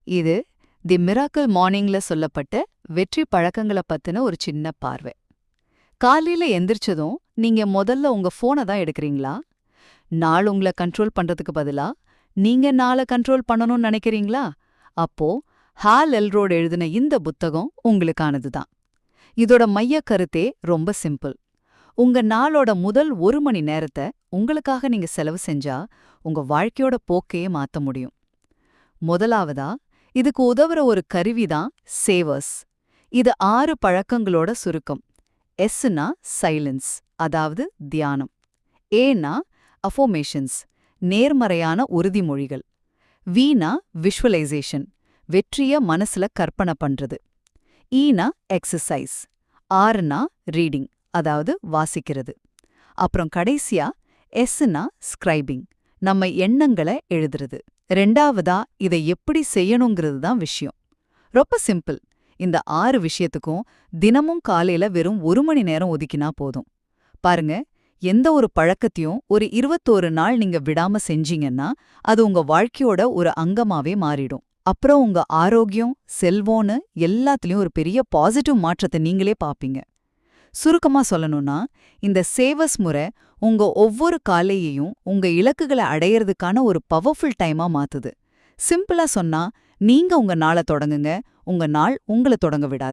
இது தி மிராக்கிள் மார்னிங்ல சொல்லப்பட்ட வெற்றி பழக்கங்களை பத்தின ஒரு சின்ன பார்வை. காலையில எந்திரிச்சதும் நீங்க முதல்ல உங்க போனை தான் எடுக்கிறீங்களா? நாள் உங்களை கண்ட்ரோல் பண்றதுக்கு பதிலா நீங்க நாளை கண்ட்ரோல் பண்ணணும்னு நினைக்கிறீங்களா? அப்போ ஹால் எல்ரோட் எழுதின இந்த புத்தகம் உங்களுக்கானது தான். இதோட மைய கருத்தே ரொம்ப சிம்பிள். உங்க நாளோட முதல் 1 மணி நேரத்தை உங்களுக்காக நீங்க செலவு செஞ்சா உங்க வாழ்க்கையோட போக்கையே மாத்த முடியும். முதலாவதா, இதுக்கு உதவுற ஒரு கருவிதான் சேவர்ஸ். இது 6 பழக்கங்களோட சுருக்கம். எஸ்னா சைலன்ஸ், அதாவது தியானம். ஏனா அஃபோமேஷன்ஸ், நேர்மறையான உறுதிமொழிகள். வீனா விஷுவலைசேஷன், வெற்றிய மனசுல கற்பனை பண்றது. ஈனா எக்ஸசைஸ். ஆர்னா ரீடிங், அதாவது வாசிக்கிறது. அப்புறம் கடைசியா எஸ்னா ஸ்கிரைபிங், நம்ம எண்ணங்களை எழுதுறது. ரெண்டாவதா, இதை எப்படி செய்யணுங்கிறது தான் விஷயம். ரொம்ப சிம்பிள். இந்த 6 விஷயத்துக்கும் தினமும் காலையில வெறும் 1 மணி நேரம் ஒதுக்கினா போதும். பாருங்க, எந்த ஒரு பழக்கத்தையும் ஒரு 21 நாள் நீங்க விடாம செஞ்சீங்கன்னா அது உங்க வாழ்க்கையோட ஒரு அங்கமாவே மாறிடும். அப்புறம் உங்க ஆரோக்கியம், செல்வம்னு எல்லாத்துலயும் ஒரு பெரிய பாசிட்டிவ் மாற்றத்தை நீங்களே பாப்பீங்க. சுருக்கமா சொல்லணும்னா, இந்த சேவர்ஸ் முறை உங்க ஒவ்வொரு காலையையும் உங்க இலக்குகளை அடையறதுக்கான ஒரு பவர்ஃபுல் டைமா மாத்துது. சிம்பிளா சொன்னா, நீங்க உங்க நாளை தொடங்குங்க, உங்க நாள் உங்களை தொடங்க விடாது.